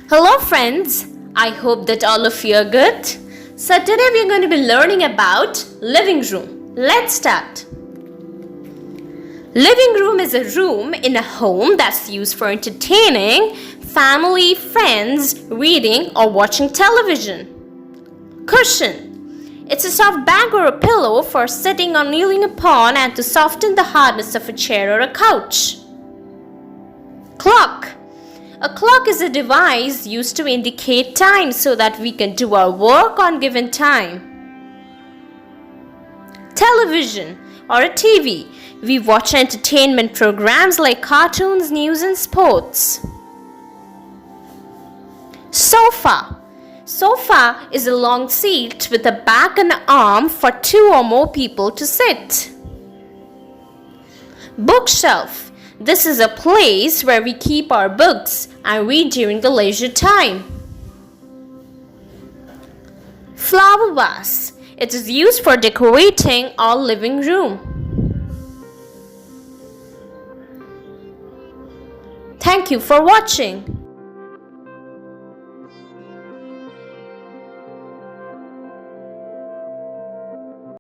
Hello friends, I hope that all of you are good. So today we are going to be learning about living room. Let's start. Living room is a room in a home that's used for entertaining, family, friends, reading or watching television. Cushion. It's a soft bag or a pillow for sitting or kneeling upon and to soften the hardness of a chair or a couch. Clock. A clock is a device used to indicate time so that we can do our work on given time. Television or a TV. We watch entertainment programs like cartoons, news and sports. Sofa. Sofa is a long seat with a back and arm for two or more people to sit. Bookshelf. This is a place where we keep our books and read during the leisure time. Flower vase. It is used for decorating our living room. Thank you for watching.